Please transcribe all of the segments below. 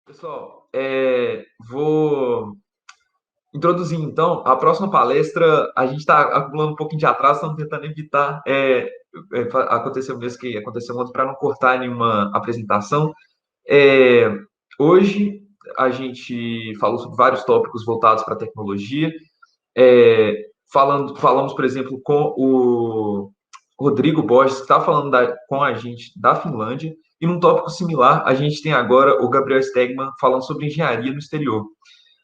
Pessoal, vou introduzir então a próxima palestra. A gente está acumulando um pouquinho de atraso, estamos tentando evitar acontecer o mesmo que aconteceu ontem para não cortar nenhuma apresentação. É, Hoje a gente falou sobre vários tópicos voltados para a tecnologia. Falamos, por exemplo, com o Rodrigo Borges, que está falando com a gente da Finlândia. E num tópico similar, a gente tem agora o Gabriel Stegman falando sobre engenharia no exterior.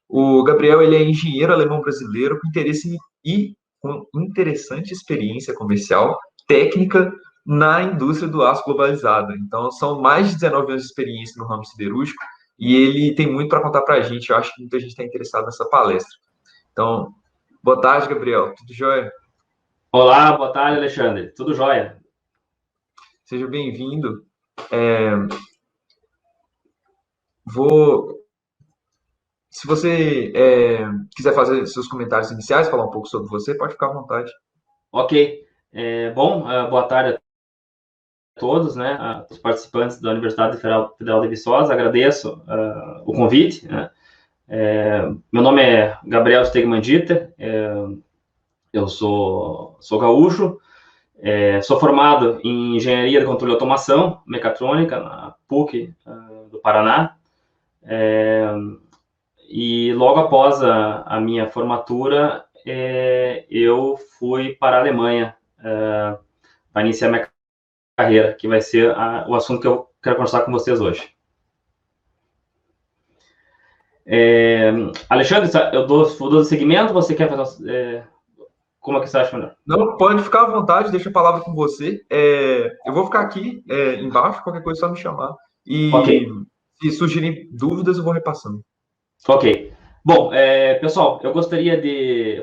O Gabriel, ele é engenheiro alemão brasileiro com interesse e com interessante experiência comercial, técnica na indústria do aço globalizada. Então, são mais de 19 anos de experiência no ramo siderúrgico e ele tem muito para contar para a gente. Eu acho que muita gente está interessada nessa palestra. Então, boa tarde, Gabriel. Tudo jóia? Olá, boa tarde, Alexandre. Tudo jóia? Seja bem-vindo. É, vou Se você quiser fazer seus comentários iniciais, falar um pouco sobre você, pode ficar à vontade. Ok. Boa tarde a todos, né, os participantes da Universidade Federal de Viçosa. Agradeço o convite, né. Meu nome é Gabriel Stegman Dieter, eu sou gaúcho, sou formado em Engenharia de Controle e Automação, Mecatrônica, na PUC do Paraná. E logo após a minha formatura, eu fui para a Alemanha para iniciar minha carreira, que vai ser o assunto que eu quero conversar com vocês hoje. Alexandre, eu vou segmento, você quer fazer... como é que você acha melhor? Não, pode ficar à vontade, deixa a palavra com você. Eu vou ficar aqui embaixo, qualquer coisa é só me chamar. Ok, E se surgirem dúvidas, eu vou repassando. ok. Bom, pessoal, eu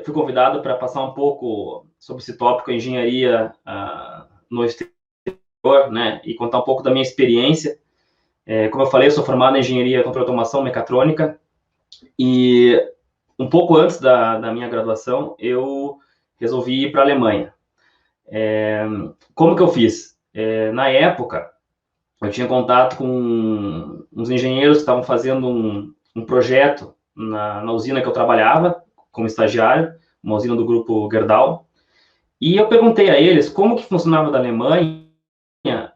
fui convidado para passar um pouco sobre esse tópico, engenharia no exterior, né, e contar um pouco da minha experiência. Como eu falei, eu sou formado em engenharia controle automação mecatrônica, e um pouco antes da minha graduação, eu resolvi ir para a Alemanha. Como que eu fiz? Na época, eu tinha contato com uns engenheiros que estavam fazendo um projeto na usina que eu trabalhava, como estagiário, uma usina do grupo Gerdau, e eu perguntei a eles como que funcionava da Alemanha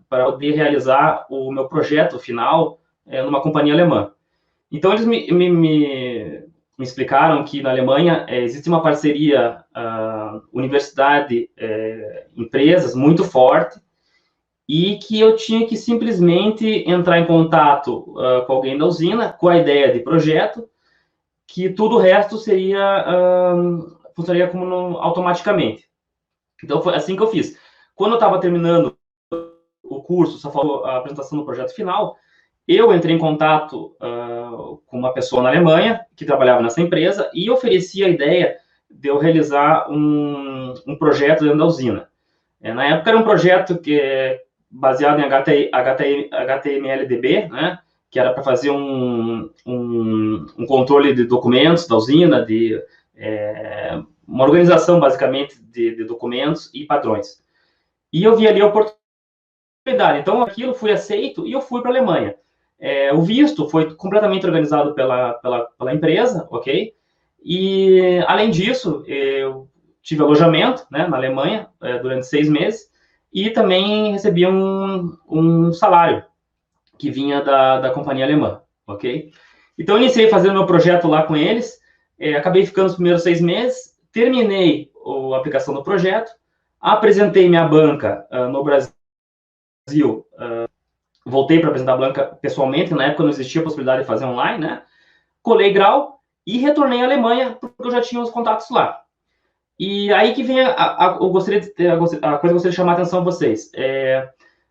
para poder realizar o meu projeto final numa companhia alemã. Então, eles me explicaram que na Alemanha existe uma parceria universidade-empresas muito forte, e que eu tinha que simplesmente entrar em contato com alguém da usina, com a ideia de projeto, que tudo o resto funcionaria automaticamente. Então, foi assim que eu fiz. Quando eu estava terminando o curso, só falou a apresentação do projeto final, eu entrei em contato com uma pessoa na Alemanha que trabalhava nessa empresa e ofereci a ideia de eu realizar um projeto dentro da usina. Na época era um projeto baseado em HTML/DB, né, que era para fazer um controle de documentos da usina, uma organização basicamente de documentos e padrões. E eu vi ali a oportunidade. Então, aquilo fui aceito e eu fui para a Alemanha. O visto foi completamente organizado pela empresa, ok? E, além disso, eu tive alojamento, né, na Alemanha durante 6 meses e também recebi um salário que vinha da companhia alemã, ok? Então, eu iniciei fazendo meu projeto lá com eles, acabei ficando os primeiros 6 meses, terminei a aplicação do projeto, apresentei minha banca no Brasil, voltei para apresentar a banca pessoalmente, na época não existia a possibilidade de fazer online, né? Colei grau e retornei à Alemanha, porque eu já tinha os contatos lá. E aí que vem a coisa que eu gostaria de chamar a atenção a vocês.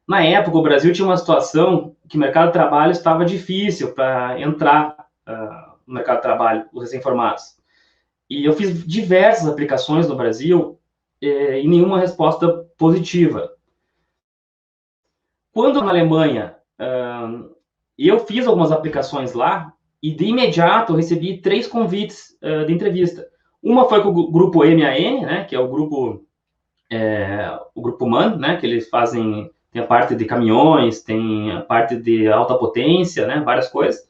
Na época, o Brasil tinha uma situação que o mercado de trabalho estava difícil para entrar no mercado de trabalho, os recém-formados. E eu fiz diversas aplicações no Brasil e nenhuma resposta positiva. Quando na Alemanha, eu fiz algumas aplicações lá e de imediato eu recebi 3 convites de entrevista. Uma foi com o grupo MAN, né, que é o grupo MAN, né, que eles fazem, tem a parte de caminhões, tem a parte de alta potência, né, várias coisas.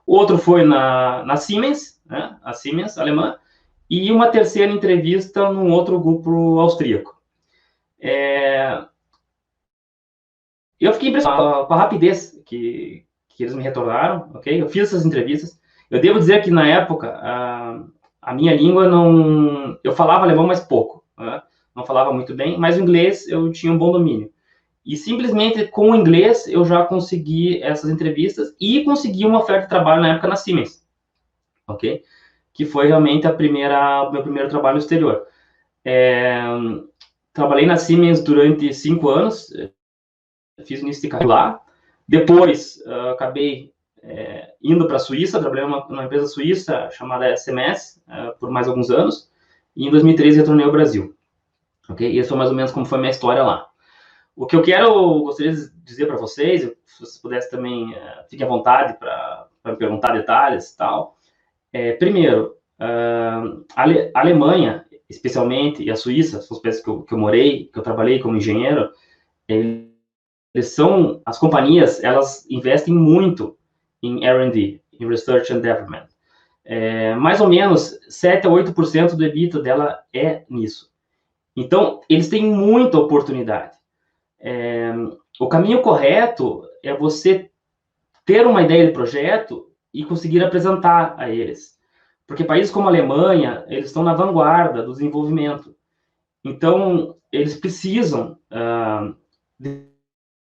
outro foi na Siemens, né, a Siemens alemã, e uma terceira entrevista num outro grupo austríaco. Eu fiquei impressionado com a rapidez que eles me retornaram, ok? Eu fiz essas entrevistas. Eu devo dizer que, na época, a minha língua não... Eu falava alemão, mas pouco, né? Não falava muito bem, mas o inglês eu tinha um bom domínio. E simplesmente com o inglês eu já consegui essas entrevistas e consegui uma oferta de trabalho na época na Siemens, ok? Que foi realmente o meu primeiro trabalho no exterior. Trabalhei na Siemens durante 5 anos, fiz início de carreira lá. Depois, acabei indo para a Suíça, trabalhei numa empresa suíça chamada SMS por mais alguns anos. E em 2013 retornei ao Brasil. Ok? E esse foi mais ou menos como foi a minha história lá. O que eu gostaria de dizer para vocês, se vocês pudessem também, fiquem à vontade para me perguntar detalhes e tal. Primeiro, a Alemanha, especialmente, e a Suíça, são os países que eu morei, que eu trabalhei como engenheiro, as companhias, elas investem muito em R&D, em Research and Development. Mais ou menos 7 a 8% do EBITDA dela é nisso. Então, eles têm muita oportunidade. O caminho correto é você ter uma ideia de projeto e conseguir apresentar a eles. Porque países como a Alemanha, eles estão na vanguarda do desenvolvimento. Então, eles precisam de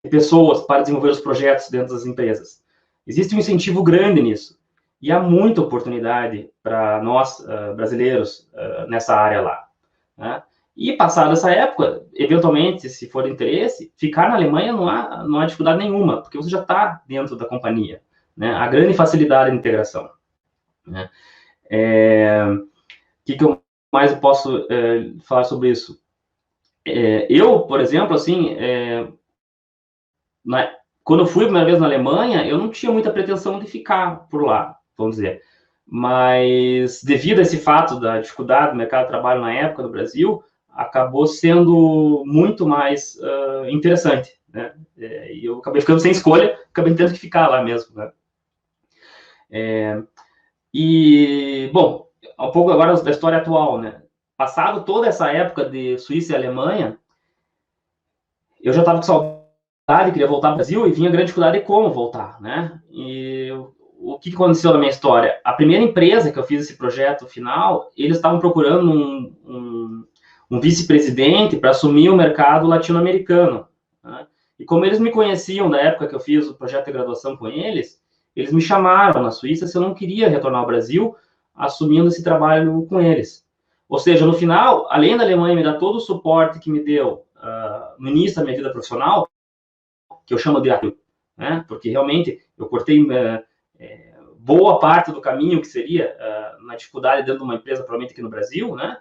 pessoas para desenvolver os projetos dentro das empresas. Existe um incentivo grande nisso. E há muita oportunidade para nós, brasileiros, nessa área lá. Né? E passada essa época, eventualmente, se for de interesse, ficar na Alemanha não há dificuldade nenhuma, porque você já está dentro da companhia. Né? A grande facilidade de integração. Né? Que eu mais posso falar sobre isso? Eu, por exemplo, assim, quando eu fui a primeira vez na Alemanha, eu não tinha muita pretensão de ficar por lá, vamos dizer. Mas, devido a esse fato da dificuldade do mercado de trabalho na época do Brasil, acabou sendo muito mais interessante. Né? E eu acabei ficando sem escolha, acabei tendo que ficar lá mesmo. Né? Bom, um pouco agora da história atual. Né? Passado toda essa época de Suíça e Alemanha, eu já estava com saudade, queria voltar para o Brasil e vinha a grande dificuldade de como voltar, né? E o que aconteceu na minha história? A primeira empresa que eu fiz esse projeto final, eles estavam procurando um vice-presidente para assumir o mercado latino-americano. Né? E como eles me conheciam da época que eu fiz o projeto de graduação com eles me chamaram na Suíça se eu não queria retornar ao Brasil, assumindo esse trabalho com eles. Ou seja, no final, além da Alemanha me dar todo o suporte que me deu no início da minha vida profissional, que eu chamo de ato, né? Porque realmente eu cortei boa parte do caminho que seria na dificuldade dentro de uma empresa, provavelmente aqui no Brasil, né?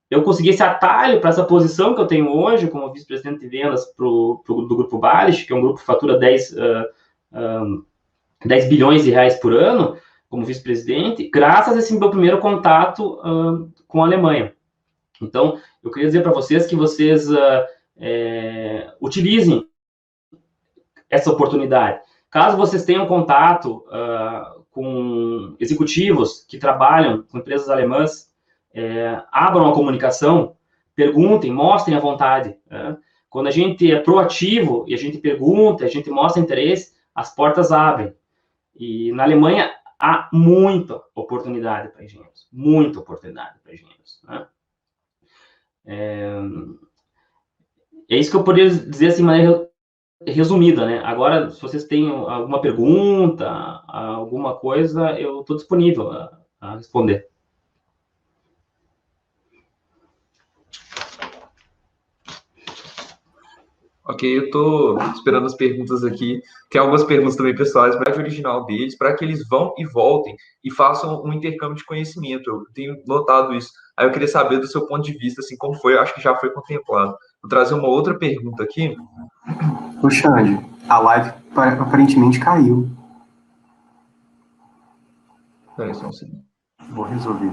Eu consegui esse atalho para essa posição que eu tenho hoje como vice-presidente de vendas do Grupo Balich, que é um grupo que fatura 10 bilhões de reais por ano, como vice-presidente, graças a esse meu primeiro contato com a Alemanha. Então, eu queria dizer para vocês que vocês utilizem essa oportunidade. Caso vocês tenham contato com executivos que trabalham com empresas alemãs, abram a comunicação, perguntem, mostrem a vontade. Né? Quando a gente é proativo e a gente pergunta, a gente mostra interesse, as portas abrem. E na Alemanha há muita oportunidade para engenheiros, muita oportunidade para engenheiros. Né? É isso que eu poderia dizer assim, de maneira resumida, né? Agora, se vocês têm alguma pergunta, alguma coisa, eu estou disponível a responder. Ok, eu estou esperando as perguntas aqui. Tem algumas perguntas também pessoais, mas original deles, para que eles vão e voltem e façam um intercâmbio de conhecimento. Eu tenho notado isso. Aí eu queria saber do seu ponto de vista, assim, como foi, eu acho que já foi contemplado. Vou trazer uma outra pergunta aqui. Ô, Xande, a live aparentemente caiu. Peraí, só um segundo. Vou resolver.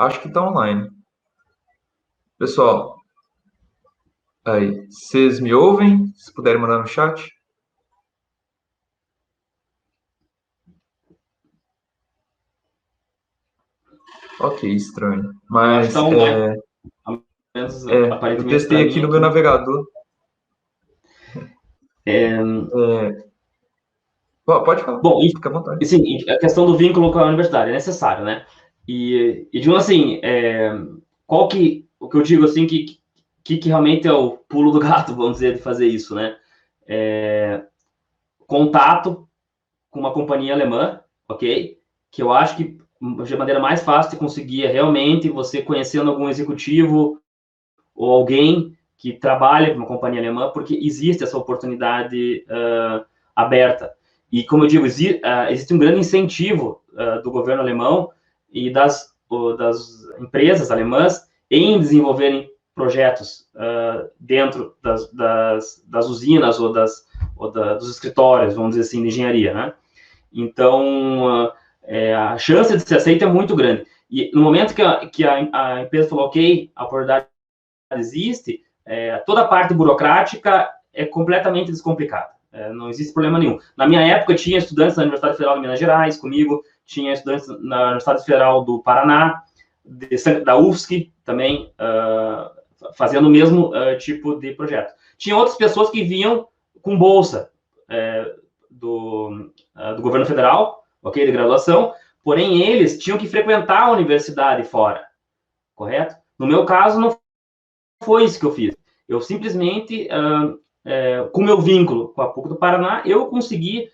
Acho que está online. Pessoal, aí, vocês me ouvem? Se puderem mandar no chat. Ok, estranho. Eu acho que Mas está online. Pelo menos, eu aparentemente testei para aqui mim no meu aqui. navegador. Pode falar, Bom, fica à vontade. sim, a questão do vínculo com a universidade é necessário, né? E de um assim, o que eu digo assim que realmente é o pulo do gato, vamos dizer, de fazer isso, né? Contato com uma companhia alemã, ok? Que eu acho que de maneira mais fácil de conseguir é realmente você conhecendo algum executivo ou alguém que trabalha com uma companhia alemã, porque existe essa oportunidade aberta. E, como eu digo, existe um grande incentivo do governo alemão e das empresas alemãs em desenvolverem projetos dentro das usinas ou dos escritórios, vamos dizer assim, de engenharia, né? Então, a chance de ser aceita é muito grande. E no momento que a empresa falou, ok, a oportunidade existe, toda a parte burocrática é completamente descomplicada. Não existe problema nenhum. Na minha época, tinha estudantes na Universidade Federal de Minas Gerais comigo, tinha estudantes na Universidade Federal do Paraná, da UFSC também, fazendo o mesmo tipo de projeto. Tinha outras pessoas que vinham com bolsa do governo federal, ok, de graduação, porém eles tinham que frequentar a universidade fora, correto? No meu caso, não foi isso que eu fiz. Eu simplesmente, com meu vínculo com a PUC do Paraná, eu consegui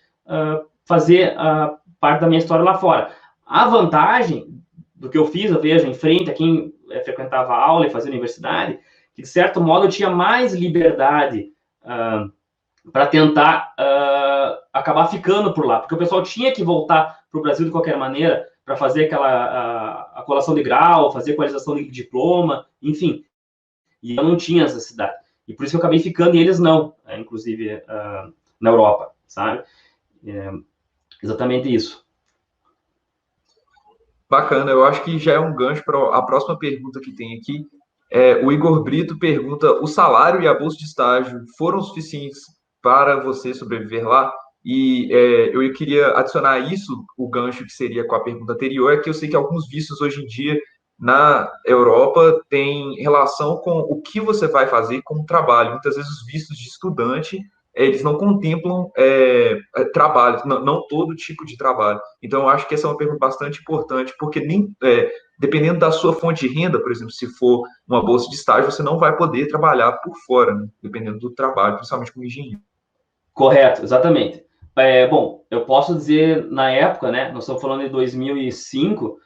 fazer parte da minha história lá fora. A vantagem do que eu fiz, eu vejo em frente a quem frequentava a aula e fazia universidade, que de certo modo eu tinha mais liberdade para tentar acabar ficando por lá, porque o pessoal tinha que voltar para o Brasil de qualquer maneira para fazer aquela a colação de grau, fazer equalização de diploma, enfim. E eu não tinha essa cidade. E por isso que eu acabei ficando e eles não, inclusive na Europa, sabe? Exatamente isso. Bacana, eu acho que já é um gancho para a próxima pergunta que tem aqui. O Igor Brito pergunta: o salário e a bolsa de estágio foram suficientes para você sobreviver lá? E eu queria adicionar isso, o gancho que seria com a pergunta anterior, é que eu sei que alguns vistos hoje em dia na Europa têm relação com o que você vai fazer com o trabalho. Muitas vezes os vistos de estudante eles não contemplam trabalho, não todo tipo de trabalho. Então, eu acho que essa é uma pergunta bastante importante, porque dependendo da sua fonte de renda, por exemplo, se for uma bolsa de estágio, você não vai poder trabalhar por fora, né? Dependendo do trabalho, principalmente como engenheiro. Correto, exatamente. Bom, eu posso dizer, na época, né, nós estamos falando de 2005,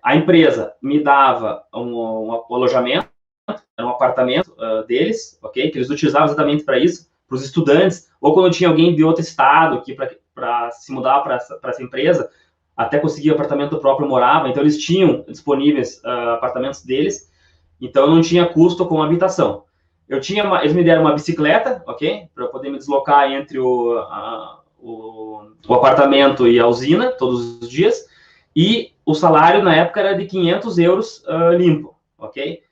a empresa me dava um alojamento, era um apartamento deles, ok? Que eles utilizavam exatamente para isso, para os estudantes, ou quando tinha alguém de outro estado aqui para se mudar para essa empresa, até conseguir apartamento próprio morava, então eles tinham disponíveis apartamentos deles, então não tinha custo com a habitação. Eles me deram uma bicicleta, ok? Para eu poder me deslocar entre o apartamento e a usina todos os dias, e o salário na época era de 500 euros limpo, ok?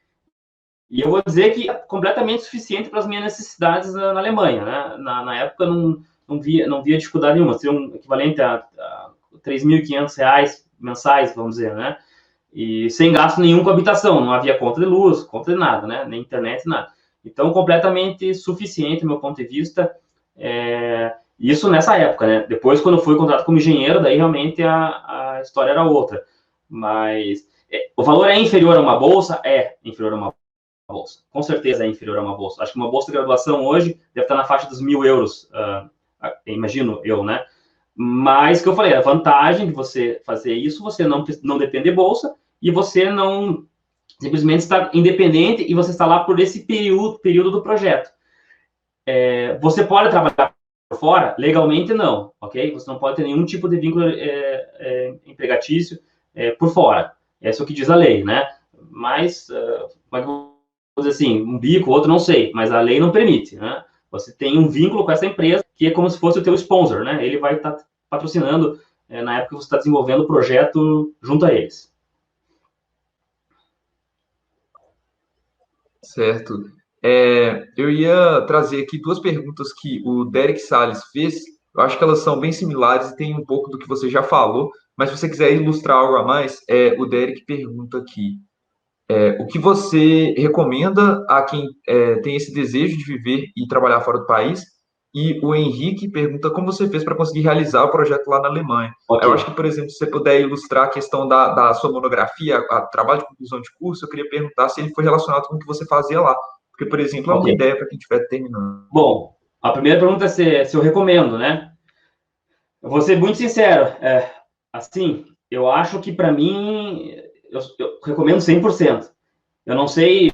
E eu vou dizer que é completamente suficiente para as minhas necessidades na Alemanha, né? Na época não via dificuldade nenhuma, seria um equivalente a R$ 3.500 mensais, vamos dizer, né? E sem gasto nenhum com habitação, não havia conta de luz, conta de nada, né? Nem internet, nada. Então, completamente suficiente, do meu ponto de vista, isso nessa época, né? Depois, quando eu fui contratado como engenheiro, daí realmente a história era outra. Mas o valor é inferior a uma bolsa? É inferior a uma bolsa. Com certeza é inferior a uma bolsa. Acho que uma bolsa de graduação hoje deve estar na faixa dos 1.000 euros, imagino eu, né? Mas, que eu falei, a vantagem de você fazer isso, você não depende de bolsa e você não simplesmente está independente e você está lá por esse período do projeto. Você pode trabalhar por fora? Legalmente, não, ok? Você não pode ter nenhum tipo de vínculo empregatício por fora. Isso é o que diz a lei, né? Mas, como é que eu vou dizer assim, um bico, outro, não sei, mas a lei não permite, né? Você tem um vínculo com essa empresa que é como se fosse o teu sponsor, né? Ele vai estar patrocinando na época que você está desenvolvendo o projeto junto a eles. Certo. Eu ia trazer aqui duas perguntas que o Derek Salles fez. Eu acho que elas são bem similares e tem um pouco do que você já falou, mas se você quiser ilustrar algo a mais, o Derek pergunta aqui: o que você recomenda a quem tem esse desejo de viver e trabalhar fora do país? E o Henrique pergunta como você fez para conseguir realizar o projeto lá na Alemanha. Ok, Eu acho que, por exemplo, se você puder ilustrar a questão da sua monografia, trabalho de conclusão de curso, eu queria perguntar se ele foi relacionado com o que você fazia lá. Porque, por exemplo, é ok. uma ideia para quem estiver terminando. Bom, a primeira pergunta é se eu recomendo, né? Eu vou ser muito sincero. Assim, eu acho que para mim, eu recomendo 100%. Eu não sei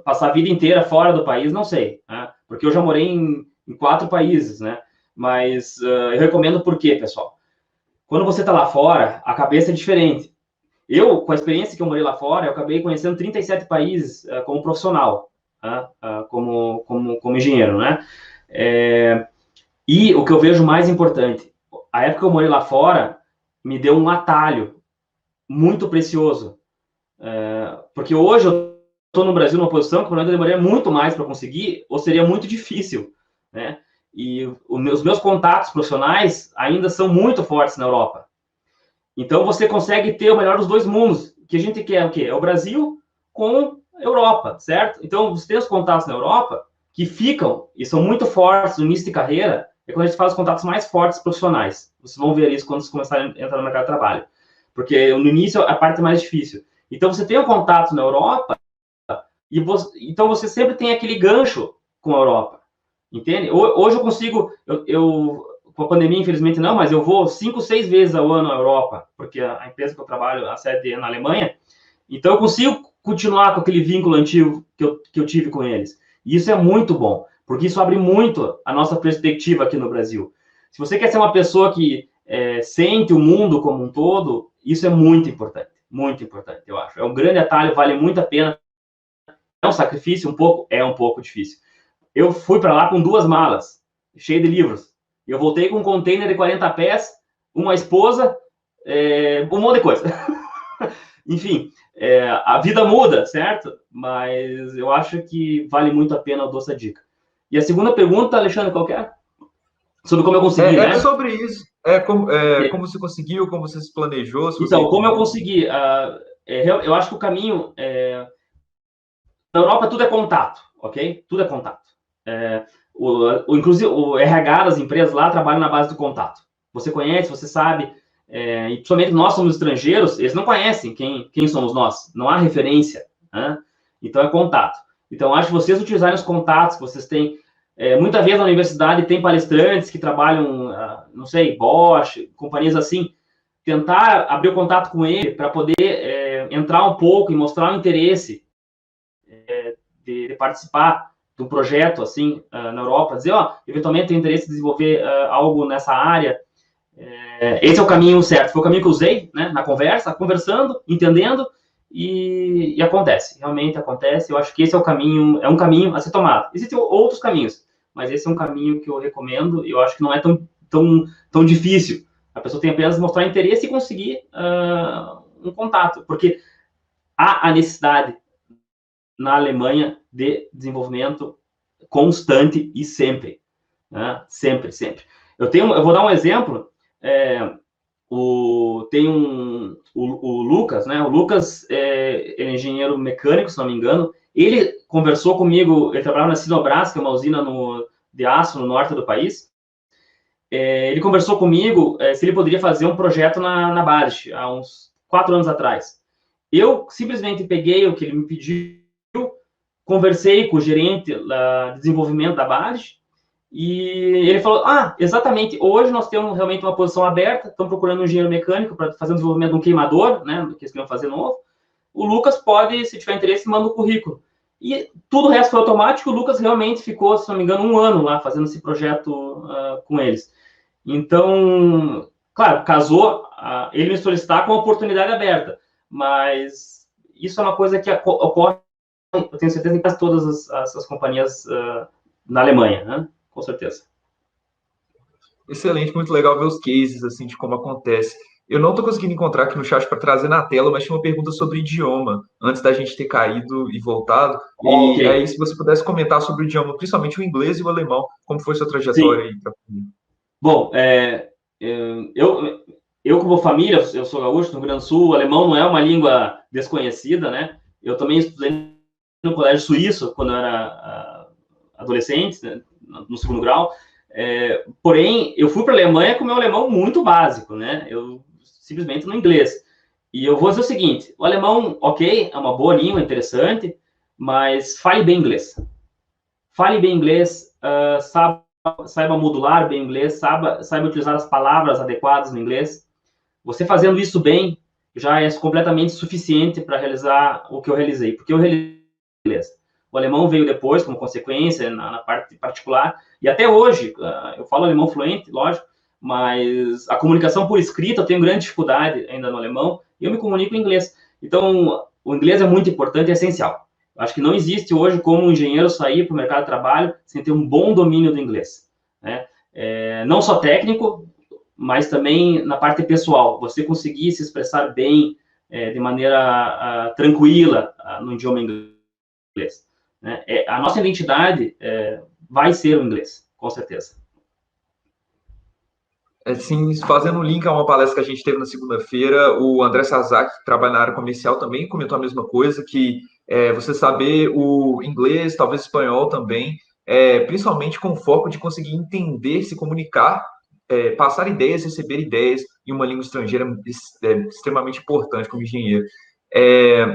passar a vida inteira fora do país, não sei, né? Porque eu já morei em 4 países, né? Mas eu recomendo por quê, pessoal? Quando você está lá fora, a cabeça é diferente. Eu, com a experiência que eu morei lá fora, eu acabei conhecendo 37 países como profissional, como engenheiro, né? E o que eu vejo mais importante, a época que eu morei lá fora me deu um atalho muito precioso. Porque hoje eu estou no Brasil numa posição que provavelmente eu demoraria muito mais para conseguir, ou seria muito difícil, né? E os meus contatos profissionais ainda são muito fortes na Europa. Então você consegue ter o melhor dos dois mundos. O que a gente quer é o quê? É o Brasil com a Europa, certo? Então você tem os contatos na Europa que ficam e são muito fortes no início de carreira, é quando a gente faz os contatos mais fortes profissionais. Vocês vão ver isso quando vocês começarem a entrar no mercado de trabalho. Porque no início a parte é mais difícil. Então você tem um contato na Europa e então você sempre tem aquele gancho com a Europa. Entende? Hoje eu consigo, com a pandemia, infelizmente não, mas eu vou 5, 6 vezes ao ano à Europa, porque a empresa que eu trabalho, a sede é na Alemanha, então eu consigo continuar com aquele vínculo antigo que eu tive com eles. E isso é muito bom, porque isso abre muito a nossa perspectiva aqui no Brasil. Se você quer ser uma pessoa que sente o mundo como um todo, isso é muito importante, eu acho. É um grande atalho, vale muito a pena. É um sacrifício, um pouco difícil. Eu fui para lá com 2 malas, cheio de livros. Eu voltei com um container de 40 pés, uma esposa, um monte de coisa. Enfim, a vida muda, certo? Mas eu acho que vale muito a pena eu dou essa dica. E a segunda pergunta, Alexandre, qual que é? Sobre como eu consegui, É né? sobre isso. Como você conseguiu, como você se planejou, se você Então, como eu recomenda. consegui? Eu acho que o caminho... na Europa tudo é contato, ok? Tudo é contato. Inclusive, o RH das empresas lá trabalha na base do contato. Você conhece, você sabe, e principalmente nós somos estrangeiros, eles não conhecem quem somos nós, não há referência, né? Então é contato. Então acho que vocês utilizarem os contatos que vocês têm, muitas vezes na universidade tem palestrantes que trabalham, não sei, Bosch, companhias assim, tentar abrir o contato com ele para poder entrar um pouco e mostrar o interesse de participar de um projeto assim na Europa, dizer, eventualmente tem interesse em desenvolver algo nessa área. Esse é o caminho certo, foi o caminho que eu usei, né, na conversa, conversando, entendendo, e acontece, realmente acontece. Eu acho que esse é um caminho a ser tomado. Existem outros caminhos, mas esse é um caminho que eu recomendo, e eu acho que não é tão difícil. A pessoa tem apenas mostrar interesse e conseguir um contato, porque há a necessidade na Alemanha de desenvolvimento constante e sempre, né? Sempre, sempre. Eu vou dar um exemplo. O Lucas, né? O Lucas é engenheiro mecânico, se não me engano. Ele conversou comigo. Ele trabalhava na Sinobras, que é uma usina de aço no norte do país. Ele conversou comigo se ele poderia fazer um projeto na Badisch, há uns 4 anos atrás. Eu simplesmente peguei o que ele me pediu, conversei com o gerente de desenvolvimento da Badisch, e ele falou, exatamente, hoje nós temos realmente uma posição aberta, estamos procurando um engenheiro mecânico para fazer o desenvolvimento de um queimador, né, que eles queriam fazer novo. O Lucas pode, se tiver interesse, manda o currículo. E tudo o resto foi automático, o Lucas realmente ficou, se não me engano, 1 ano lá, fazendo esse projeto com eles. Então, claro, casou ele me solicitar com a oportunidade aberta, mas isso é uma coisa que ocorre, eu tenho certeza, em quase todas as companhias na Alemanha, né? Com certeza. Excelente, muito legal ver os cases assim de como acontece. Eu não estou conseguindo encontrar aqui no chat para trazer na tela, mas tinha uma pergunta sobre idioma, antes da gente ter caído e voltado. Ok, E aí, se você pudesse comentar sobre o idioma, principalmente o inglês e o alemão, como foi sua trajetória sim. aí? Bom, eu como família, eu sou gaúcho, no Rio Grande do Sul, o alemão não é uma língua desconhecida, né? Eu também estudei no colégio suíço, quando eu era adolescente, né, no segundo grau. Porém, eu fui para a Alemanha com o meu alemão muito básico, né? Eu simplesmente no inglês. E eu vou dizer o seguinte, o alemão, ok, é uma boa língua, interessante, mas fale bem inglês. Fale bem inglês, saiba modular bem inglês, saiba utilizar as palavras adequadas no inglês. Você fazendo isso bem, já é completamente suficiente para realizar o que eu realizei, porque eu realizei inglês. O alemão veio depois, como consequência, na parte particular, e até hoje, eu falo alemão fluente, lógico, mas a comunicação por escrita eu tenho grande dificuldade ainda no alemão, e eu me comunico em inglês. Então, o inglês é muito importante e essencial. Acho que não existe hoje como um engenheiro sair para o mercado de trabalho sem ter um bom domínio do inglês, né? Não só técnico, mas também na parte pessoal, você conseguir se expressar bem, de maneira tranquila no idioma inglês. Né? A nossa identidade vai ser o inglês, com certeza. Assim, fazendo um link a uma palestra que a gente teve na segunda-feira, o André Sazak, que trabalha na área comercial, também comentou a mesma coisa, que você saber o inglês, talvez espanhol também, principalmente com o foco de conseguir entender, se comunicar, passar ideias, receber ideias em uma língua estrangeira extremamente importante como engenheiro.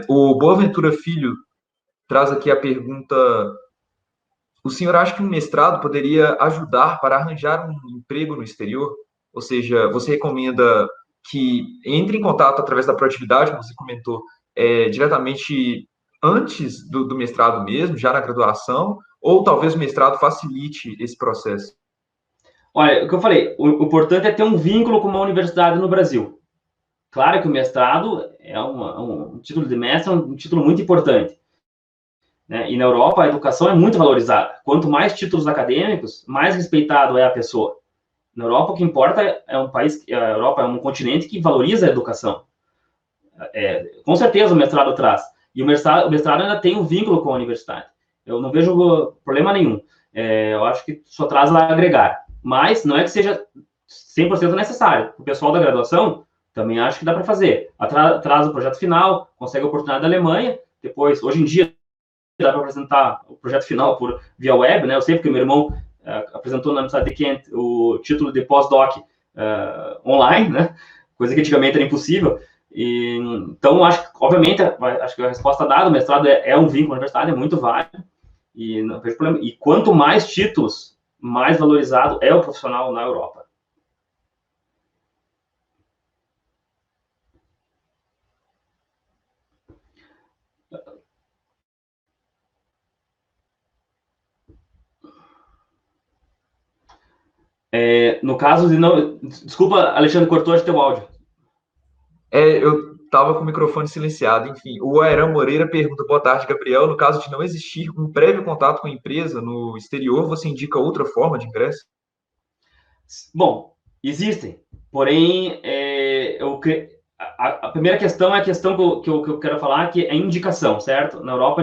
O Boaventura Filho traz aqui a pergunta: o senhor acha que um mestrado poderia ajudar para arranjar um emprego no exterior? Ou seja, você recomenda que entre em contato através da proatividade, como você comentou, diretamente antes do mestrado mesmo, já na graduação, ou talvez o mestrado facilite esse processo? Olha, o que eu falei, o importante é ter um vínculo com uma universidade no Brasil. Claro que o mestrado um título de mestre, é um título muito importante. Né? E na Europa a educação é muito valorizada. Quanto mais títulos acadêmicos, mais respeitado é a pessoa. Na Europa o que importa é um país, a Europa é um continente que valoriza a educação. Com certeza o mestrado traz. E o mestrado ainda tem um vínculo com a universidade. Eu não vejo problema nenhum. Eu acho que só traz a agregar. Mas não é que seja 100% necessário. O pessoal da graduação também acho que dá para fazer. Traz o projeto final, consegue a oportunidade da Alemanha, depois, hoje em dia, dá para apresentar o projeto final via web, né? Eu sei porque meu irmão apresentou na Universidade de Kent o título de pós-doc online, né? Coisa que antigamente era impossível. Então, obviamente, acho que a resposta dada, o mestrado é um vínculo com a universidade, é muito válido, e não vejo problema. E quanto mais títulos, mais valorizado é o profissional na Europa. No caso de não... Desculpa, Alexandre, cortou de teu áudio. Eu estava com o microfone silenciado. Enfim, o Aeran Moreira pergunta: boa tarde, Gabriel. No caso de não existir um prévio contato com a empresa no exterior, você indica outra forma de ingresso? Bom, existem. Porém, a primeira questão é a questão que eu quero falar, que é indicação, certo? Na Europa,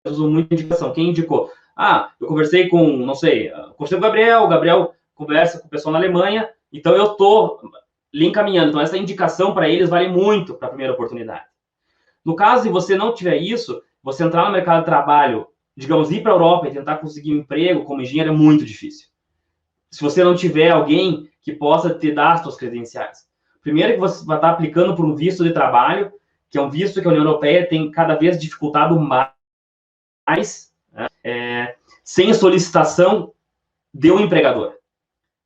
eu uso muita indicação. Quem indicou? Eu conversei com, não sei, conversei com o Gabriel conversa com o pessoal na Alemanha, então eu estou lhe encaminhando. Então, essa indicação para eles vale muito para a primeira oportunidade. No caso de você não tiver isso, você entrar no mercado de trabalho, digamos, ir para a Europa e tentar conseguir um emprego como engenheiro é muito difícil. Se você não tiver alguém que possa te dar as suas credenciais. Primeiro que você vai estar aplicando por um visto de trabalho, que é um visto que a União Europeia tem cada vez dificultado mais, né? Sem solicitação de um empregador.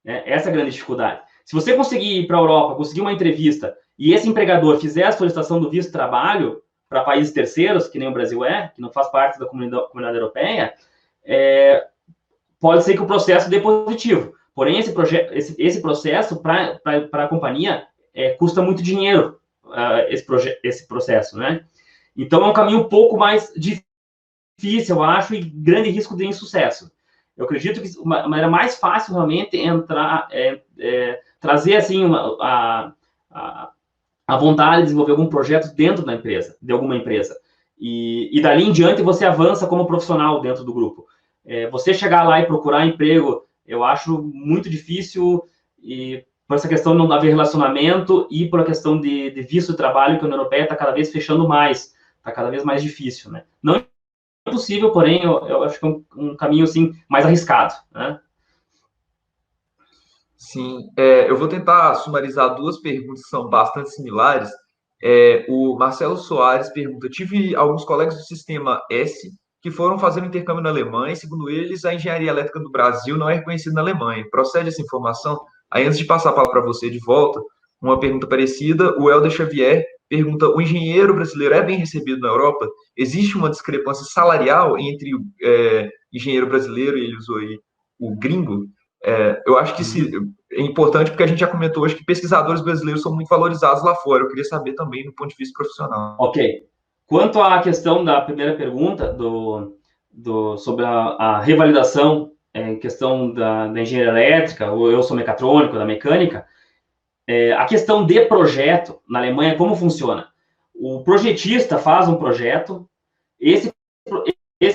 Essa é a grande dificuldade. Se você conseguir ir para a Europa, conseguir uma entrevista, e esse empregador fizer a solicitação do visto de trabalho para países terceiros, que nem o Brasil que não faz parte da comunidade europeia, pode ser que o processo dê positivo. Porém, esse processo, para a companhia, custa muito dinheiro, esse processo, né? Então, é um caminho um pouco mais difícil, eu acho, e grande risco de insucesso. Eu acredito que a maneira mais fácil, realmente, é trazer, assim, a vontade de desenvolver algum projeto dentro da empresa, de alguma empresa. E dali em diante você avança como profissional dentro do grupo. Você chegar lá e procurar emprego, eu acho muito difícil, e por essa questão de não haver relacionamento e por a questão de visto de trabalho, que a União Europeia está cada vez fechando mais, está cada vez mais difícil, né? Não é possível, porém, eu acho que é um caminho, assim, mais arriscado, né? Sim, eu vou tentar sumarizar duas perguntas que são bastante similares. O Marcelo Soares pergunta: tive alguns colegas do sistema S que foram fazer um intercâmbio na Alemanha, e, segundo eles, a engenharia elétrica do Brasil não é reconhecida na Alemanha. Procede essa informação? Aí, antes de passar a palavra para você de volta, uma pergunta parecida, o Helder Xavier pergunta: o engenheiro brasileiro é bem recebido na Europa? Existe uma discrepância salarial entre o engenheiro brasileiro, e ele usou aí o gringo? Eu acho que é importante porque a gente já comentou hoje que pesquisadores brasileiros são muito valorizados lá fora. Eu queria saber também do ponto de vista profissional. Ok. Quanto à questão da primeira pergunta, sobre a revalidação em questão da engenharia elétrica, ou eu sou mecatrônico, da mecânica, a questão de projeto na Alemanha, como funciona? O projetista faz um projeto, esse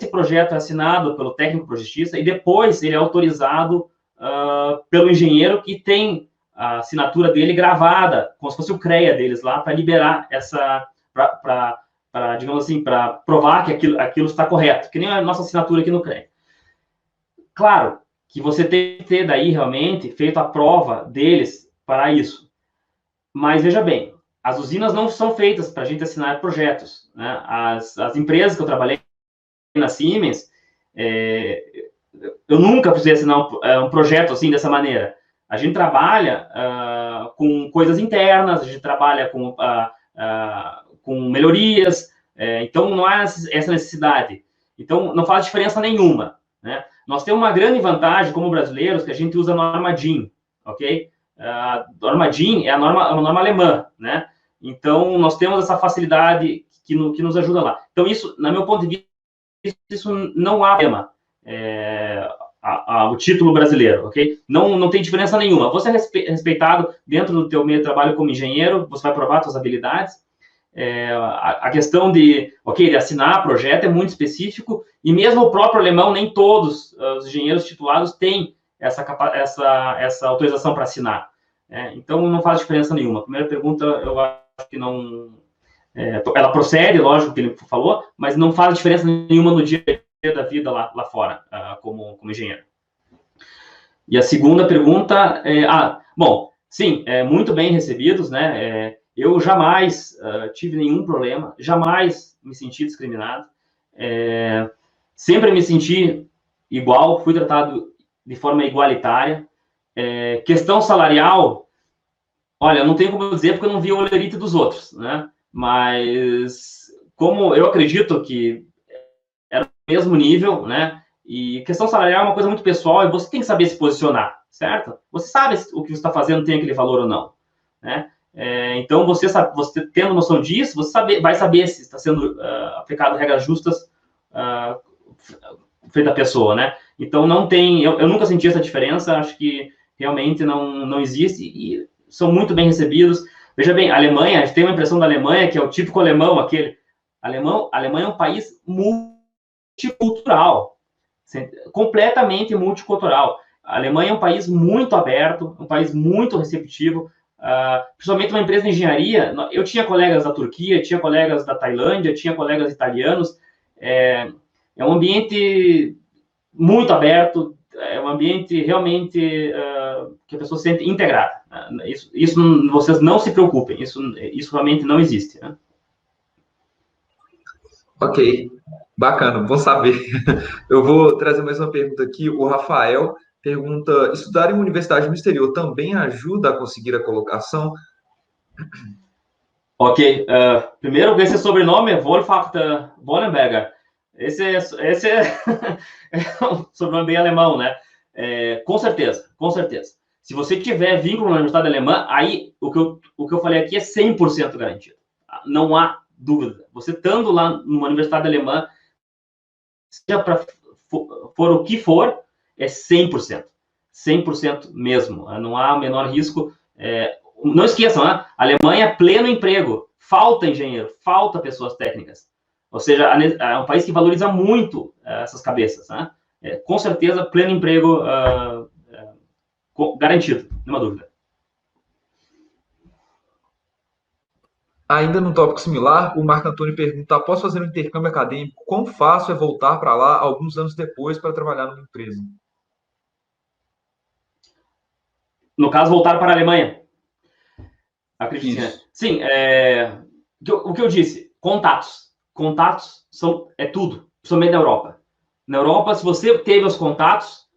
projeto é assinado pelo técnico projetista e depois ele é autorizado pelo engenheiro, que tem a assinatura dele gravada, como se fosse o CREA deles lá, para liberar essa, digamos assim, para provar que aquilo está correto, que nem a nossa assinatura aqui no CREA. Claro que você tem que ter daí realmente feito a prova deles para isso. Mas veja bem, as usinas não são feitas para a gente assinar projetos, né? As empresas que eu trabalhei na Siemens, eu nunca precisei assinar um projeto assim, dessa maneira. A gente trabalha com coisas internas, a gente trabalha com melhorias, então não há essa necessidade. Então, não faz diferença nenhuma, né? Nós temos uma grande vantagem, como brasileiros, que a gente usa a norma DIN, ok? A norma DIN é uma norma alemã, né? Então, nós temos essa facilidade que nos ajuda lá. Então, isso, no meu ponto de vista, isso não há problema. O título brasileiro, ok? Não tem diferença nenhuma. Você é respeitado dentro do teu meio de trabalho como engenheiro, você vai provar suas habilidades. A questão de assinar projeto é muito específico, e mesmo o próprio alemão, nem todos os engenheiros titulados têm essa autorização para assinar. Então, não faz diferença nenhuma. A primeira pergunta, eu acho que não... ela procede, lógico que ele falou, mas não faz diferença nenhuma no dia da vida lá fora, como engenheiro. E a segunda pergunta bom, sim, muito bem recebidos, né? Eu jamais tive nenhum problema, jamais me senti discriminado, sempre me senti igual, fui tratado de forma igualitária. Questão salarial, olha, não tenho como dizer porque eu não vi o olerite dos outros, né? Mas como eu acredito que era o mesmo nível, né? E questão salarial é uma coisa muito pessoal e você tem que saber se posicionar, certo? Você sabe se o que você está fazendo tem aquele valor ou não, né? Então, você tendo noção disso, você vai saber se está sendo aplicado regras justas feita a pessoa, né? Então, não tem... Eu nunca senti essa diferença, acho que realmente não existe, e são muito bem recebidos. Veja bem, a Alemanha, a gente tem uma impressão da Alemanha, que é o típico alemão, aquele... A Alemanha é um país multicultural, completamente multicultural. A Alemanha é um país muito aberto, um país muito receptivo, principalmente uma empresa de engenharia. Eu tinha colegas da Turquia, tinha colegas da Tailândia, tinha colegas italianos. É um ambiente muito aberto, é um ambiente realmente que a pessoa se sente integrada. Isso vocês não se preocupem, isso realmente não existe, né? Ok, bacana, bom saber. Eu vou trazer mais uma pergunta aqui. O Rafael pergunta: estudar em uma universidade no exterior também ajuda a conseguir a colocação? Ok, primeiro, esse sobrenome é Wolfhard Wollenberger. Esse é um sobrenome bem alemão, né? Com certeza, com certeza. Se você tiver vínculo na universidade alemã, aí o que eu falei aqui é 100% garantido. Não há dúvida. Você estando lá numa universidade alemã, seja for o que for, é 100%. 100% mesmo. Não há o menor risco. não esqueçam, né? A Alemanha é pleno emprego, falta engenheiro, falta pessoas técnicas. Ou seja, é um país que valoriza muito essas cabeças, né? Com certeza, pleno emprego garantido, nenhuma dúvida. Ainda num tópico similar, o Marco Antônio pergunta: após fazer um intercâmbio acadêmico, quão fácil é voltar para lá alguns anos depois para trabalhar numa empresa? No caso, voltar para a Alemanha. Acredite, né? Isso. Sim, o que eu disse, contatos. Contatos é tudo, principalmente na Europa. Na Europa, se você teve os contatos,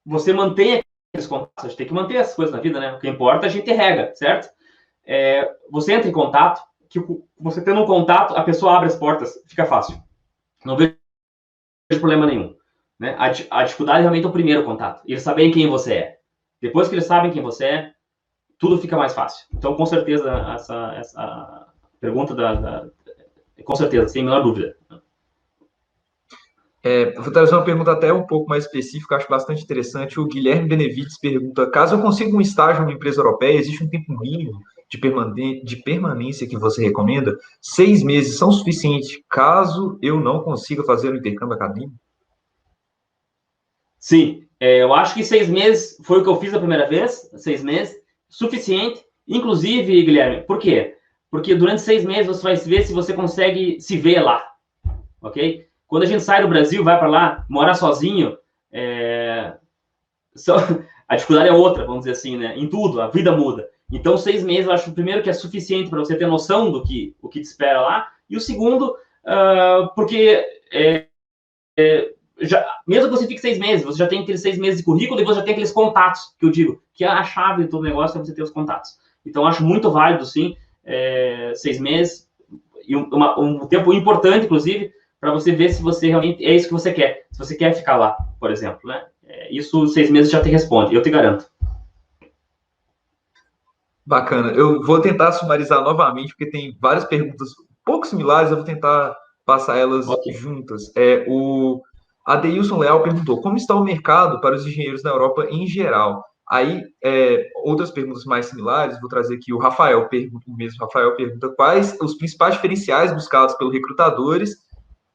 você mantém aqueles contatos. A gente tem que manter as coisas na vida, né? O que importa, a gente rega, certo? Você entra em contato, que você tendo um contato, a pessoa abre as portas, fica fácil. Não vejo problema nenhum. Né? A dificuldade realmente é o primeiro contato. Eles sabem quem você é. Depois que eles sabem quem você é, tudo fica mais fácil. Então, com certeza, essa pergunta com certeza, sem a menor dúvida. Vou trazer uma pergunta até um pouco mais específica, acho bastante interessante. O Guilherme Benevides pergunta: caso eu consiga um estágio numa empresa europeia, existe um tempo mínimo de permanência que você recomenda? 6 meses são suficientes caso eu não consiga fazer o intercâmbio acadêmico? Sim, eu acho que 6 meses foi o que eu fiz a primeira vez, 6 meses, suficiente. Inclusive, Guilherme, por quê? Porque durante 6 meses você vai ver se você consegue se ver lá, ok? Quando a gente sai do Brasil, vai para lá, morar sozinho, a dificuldade é outra, vamos dizer assim, né? Em tudo, a vida muda. Então, 6 meses, eu acho, primeiro, que é suficiente para você ter noção do que te espera lá. E o segundo, porque mesmo que você fique 6 meses, você já tem aqueles 6 meses de currículo e você já tem aqueles contatos, que eu digo, que a chave de todo negócio é você ter os contatos. Então, eu acho muito válido, sim, 6 meses, e um tempo importante, inclusive, para você ver se você realmente é isso que você quer. Se você quer ficar lá, por exemplo, né? Isso 6 meses já te responde, eu te garanto. Bacana. Eu vou tentar sumarizar novamente, porque tem várias perguntas um pouco similares, eu vou tentar passar elas Ok. juntas. O Adeilson Leal perguntou: como está o mercado para os engenheiros na Europa em geral? Aí, outras perguntas mais similares, vou trazer aqui o Rafael pergunta quais os principais diferenciais buscados pelos recrutadores,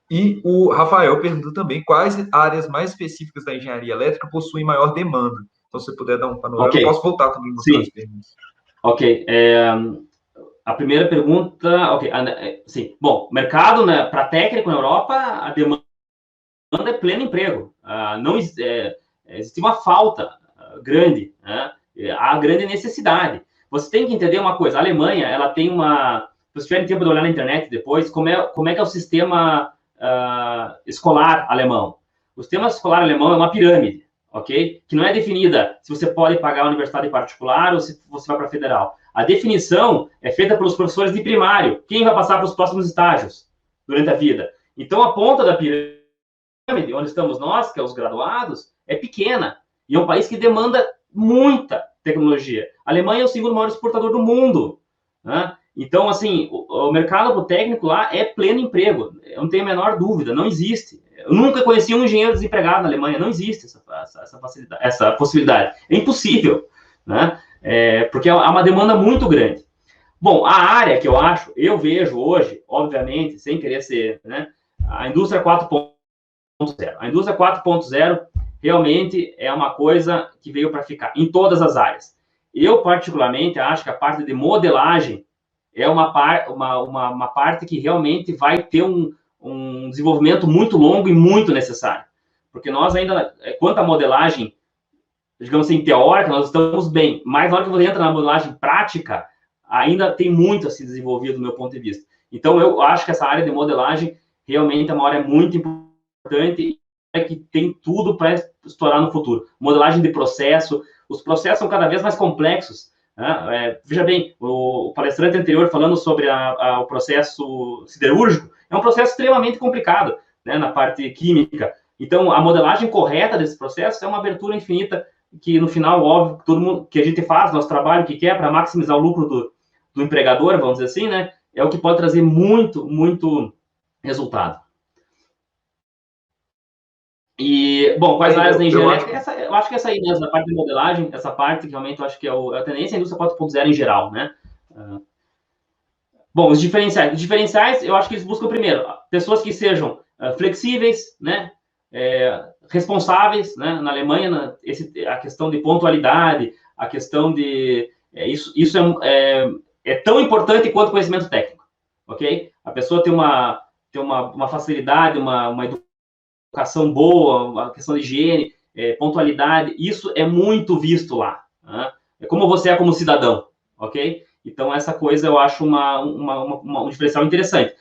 e o Rafael pergunta também quais áreas mais específicas da engenharia elétrica possuem maior demanda. Então, se você puder dar um panorama, Ok. eu posso voltar também e mostrar as perguntas. Ok. A primeira pergunta, ok. Sim. Bom, mercado, né, para técnico na Europa, a demanda é pleno emprego. Não existe uma falta grande, né? Há grande necessidade. Você tem que entender uma coisa: a Alemanha, ela tem uma. Se você tiver tempo de olhar na internet depois, como é que é o sistema escolar alemão? O sistema escolar alemão é uma pirâmide, ok? Que não é definida se você pode pagar a universidade particular ou se você vai para a federal. A definição é feita pelos professores de primário. Quem vai passar para os próximos estágios durante a vida? Então, a ponta da pirâmide, onde estamos nós, que é os graduados, é pequena. E é um país que demanda muita tecnologia. A Alemanha é o segundo maior exportador do mundo, né? Então, assim, o mercado técnico lá é pleno emprego. Eu não tenho a menor dúvida, não existe. Eu nunca conheci um engenheiro desempregado na Alemanha, não existe essa possibilidade. É impossível, né? Porque há uma demanda muito grande. Bom, a área que eu vejo hoje, obviamente, sem querer ser, né, a indústria 4.0. A indústria 4.0 realmente é uma coisa que veio para ficar em todas as áreas. Eu, particularmente, acho que a parte de modelagem é uma parte que realmente vai ter um desenvolvimento muito longo e muito necessário. Porque nós ainda, quanto à modelagem, digamos assim, teórica, nós estamos bem. Mas na hora que você entra na modelagem prática, ainda tem muito a se desenvolver do meu ponto de vista. Então, eu acho que essa área de modelagem realmente é uma área muito importante e que tem tudo para estourar no futuro. Modelagem de processo, os processos são cada vez mais complexos. Né? Veja bem, o palestrante anterior falando sobre o processo siderúrgico, é um processo extremamente complicado, né, na parte química. Então, a modelagem correta desse processo é uma abertura infinita que, no final, óbvio, todo mundo que a gente faz, nosso trabalho que quer para maximizar o lucro do empregador, vamos dizer assim, né, é o que pode trazer muito, muito resultado. E, bom, quais áreas da engenharia? acho... Eu acho que essa aí mesmo, a parte de modelagem, essa parte que realmente eu acho que é a tendência da indústria 4.0 em geral, né? Bom, os diferenciais. Os diferenciais, eu acho que eles buscam, primeiro, pessoas que sejam flexíveis, né? Responsáveis, né? Na Alemanha, a questão de pontualidade, a questão de... isso é tão importante quanto conhecimento técnico, ok? A pessoa tem uma facilidade, uma educação boa, a questão de higiene, pontualidade, isso é muito visto lá. Né? É como você é como cidadão, ok? Então, essa coisa eu acho um diferencial interessante.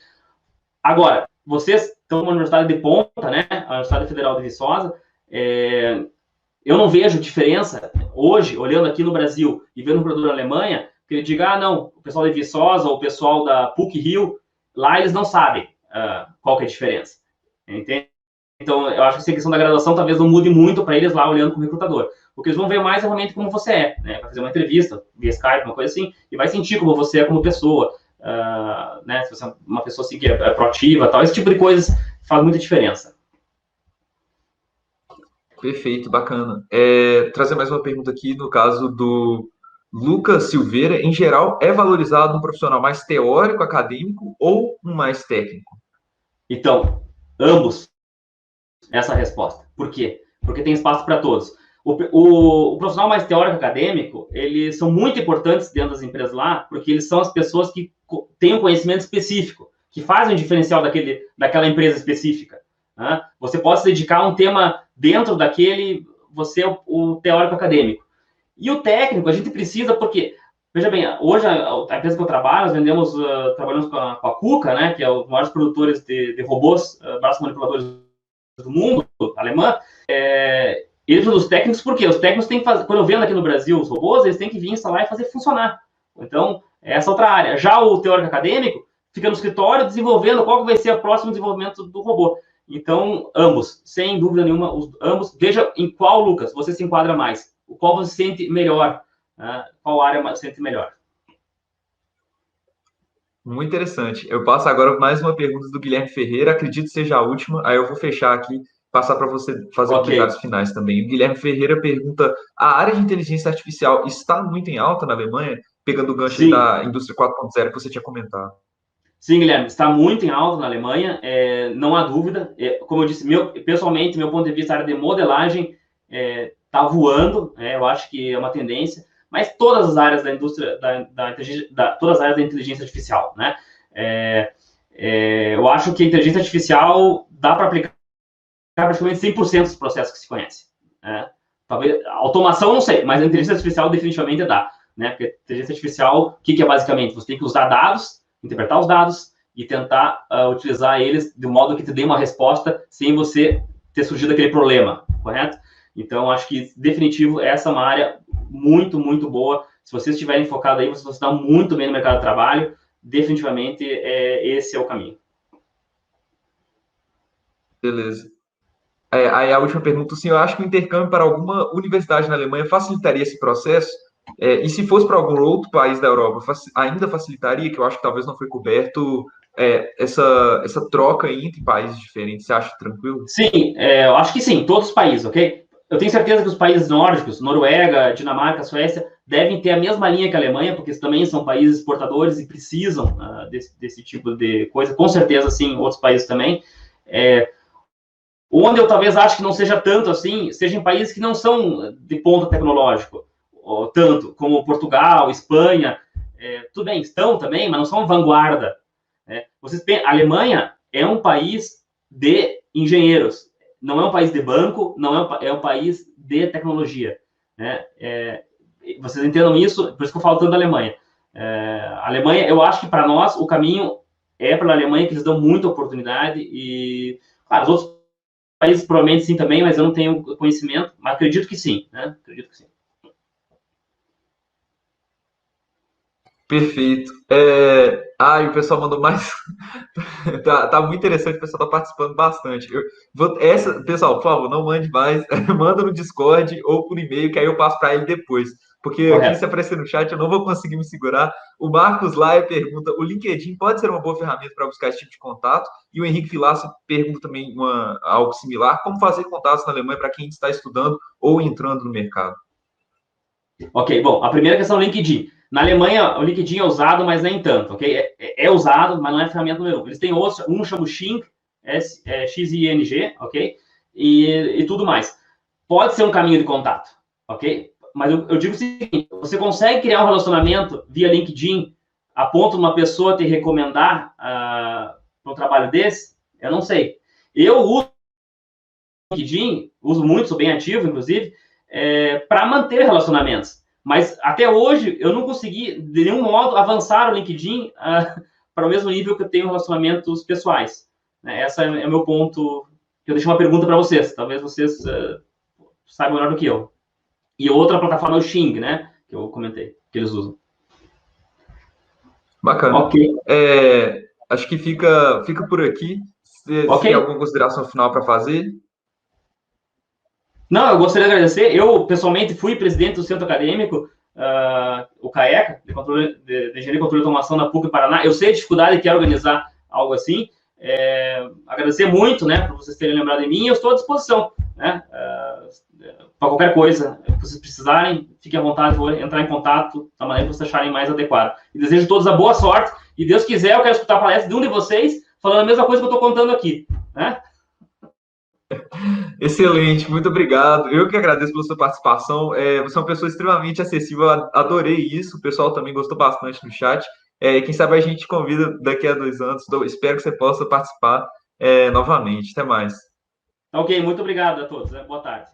Agora, vocês estão numa universidade de ponta, né? A Universidade Federal de Viçosa, eu não vejo diferença hoje, olhando aqui no Brasil e vendo o produtor na Alemanha, que ele diga, não, o pessoal de Viçosa ou o pessoal da PUC-Rio, lá eles não sabem qual que é a diferença. Entende? Então, eu acho que essa questão da graduação talvez não mude muito para eles lá olhando como recrutador. O que eles vão ver mais é realmente como você é, né? Vai fazer uma entrevista via Skype, uma coisa assim, e vai sentir como você é como pessoa, né? Se você é uma pessoa assim que é proativa, tal, esse tipo de coisas faz muita diferença. Perfeito, bacana. Trazer mais uma pergunta aqui, no caso do Lucas Silveira, em geral, é valorizado um profissional mais teórico, acadêmico ou um mais técnico? Então, ambos, essa é a resposta. Por quê? Porque tem espaço para todos. O profissional mais teórico acadêmico, eles são muito importantes dentro das empresas lá, porque eles são as pessoas que têm um conhecimento específico, que fazem o diferencial daquela empresa específica. Né? Você pode se dedicar a um tema dentro daquele, você é o teórico acadêmico. E o técnico, a gente precisa, porque, veja bem, hoje a empresa que eu trabalho, nós trabalhamos com a KUKA, né, que é os maiores produtores de robôs, braços manipuladores do mundo, alemã, eles são os técnicos, por quê? Os técnicos têm que fazer, quando eu vendo aqui no Brasil os robôs, eles têm que vir instalar e fazer funcionar. Então, essa outra área. Já o teórico acadêmico fica no escritório desenvolvendo qual que vai ser o próximo desenvolvimento do robô. Então, ambos, sem dúvida nenhuma, ambos. Veja em qual, Lucas, você se enquadra mais. Qual você sente melhor, né? Qual área você sente melhor. Muito interessante. Eu passo agora mais uma pergunta do Guilherme Ferreira, acredito que seja a última, aí eu vou fechar aqui, passar para você fazer comentários finais também. O Guilherme Ferreira pergunta: a área de inteligência artificial está muito em alta na Alemanha, pegando o gancho da indústria 4.0 que você tinha comentado? Sim, Guilherme, está muito em alta na Alemanha, não há dúvida. Como eu disse, pessoalmente, meu ponto de vista, a área de modelagem está voando, eu acho que é uma tendência, mas todas as áreas da indústria, todas as áreas da inteligência artificial, né? Eu acho que a inteligência artificial dá para aplicar praticamente 100% dos processos que se conhece. Né? Talvez, automação, não sei, mas a inteligência artificial definitivamente dá. Né? Porque a inteligência artificial, o que é basicamente? Você tem que usar dados, interpretar os dados e tentar utilizar eles de modo que te dê uma resposta sem você ter surgido aquele problema, correto? Então, acho que, definitivo, essa é uma área muito, muito boa. Se vocês estiverem focados aí, vocês vão se dar muito bem no mercado de trabalho. Definitivamente, esse é o caminho. Beleza. Aí a última pergunta, o senhor acha que o intercâmbio para alguma universidade na Alemanha facilitaria esse processo? E se fosse para algum outro país da Europa, ainda facilitaria, que eu acho que talvez não foi coberto essa troca entre países diferentes? Você acha tranquilo? Sim, eu acho que sim, todos os países, ok? Eu tenho certeza que os países nórdicos, Noruega, Dinamarca, Suécia, devem ter a mesma linha que a Alemanha, porque também são países exportadores e precisam desse tipo de coisa. Com certeza, sim, outros países também. Onde eu talvez acho que não seja tanto assim, seja em países que não são de ponto tecnológico, tanto como Portugal, Espanha, tudo bem, estão também, mas não são vanguarda. A Alemanha é um país de engenheiros, não é um país de banco, não é um país de tecnologia. Né? Vocês entendam isso, por isso que eu falo tanto da Alemanha. A Alemanha, eu acho que para nós o caminho é para a Alemanha, que eles dão muita oportunidade e, claro, os outros países provavelmente sim também, mas eu não tenho conhecimento, mas acredito que sim, né? Acredito que sim. Perfeito. E o pessoal mandou mais. tá muito interessante, o pessoal tá participando bastante. Pessoal, por favor, não mande mais. Manda no Discord ou por e-mail, que aí eu passo para ele depois. porque Correto. aqui, se aparecer no chat, eu não vou conseguir me segurar. O Marcos Laia pergunta: o LinkedIn pode ser uma boa ferramenta para buscar esse tipo de contato? E o Henrique Vilaça pergunta também algo similar: como fazer contatos na Alemanha para quem está estudando ou entrando no mercado? Ok, bom, a primeira questão é o LinkedIn. Na Alemanha, o LinkedIn é usado, mas nem tanto, ok? É usado, mas não é a ferramenta número um. Eles têm outros, um chama o Xing, Xing, ok? E tudo mais. Pode ser um caminho de contato, ok? Mas eu digo o seguinte, você consegue criar um relacionamento via LinkedIn a ponto de uma pessoa te recomendar para um trabalho desse? Eu não sei. Eu uso o LinkedIn, uso muito, sou bem ativo, inclusive, para manter relacionamentos. Mas até hoje eu não consegui, de nenhum modo, avançar o LinkedIn para o mesmo nível que eu tenho relacionamentos pessoais. Esse é o meu ponto, que eu deixei uma pergunta para vocês. Talvez vocês saibam melhor do que eu. E outra plataforma é o Xing, né? Que eu comentei, que eles usam. Bacana. Ok. Acho que fica por aqui. Você Ok. tem alguma consideração final para fazer? Não, eu gostaria de agradecer. Eu, pessoalmente, fui presidente do centro acadêmico, o CAECA, de Engenharia e Controle de Automação na PUC Paraná. Eu sei a dificuldade que é organizar algo assim. Agradecer muito, né, por vocês terem lembrado de mim. Eu estou à disposição, né, para qualquer coisa que vocês precisarem. Fiquem à vontade, vou entrar em contato da maneira que vocês acharem mais adequada. E desejo a todos a boa sorte. E Deus quiser, eu quero escutar a palestra de um de vocês falando a mesma coisa que eu estou contando aqui, né? Excelente, muito obrigado. Eu que agradeço pela sua participação. Você é uma pessoa extremamente acessível, eu adorei isso. O pessoal também gostou bastante no chat. Quem sabe a gente convida daqui a 2 anos. Espero que você possa participar novamente. Até mais. Ok, muito obrigado a todos. Boa tarde.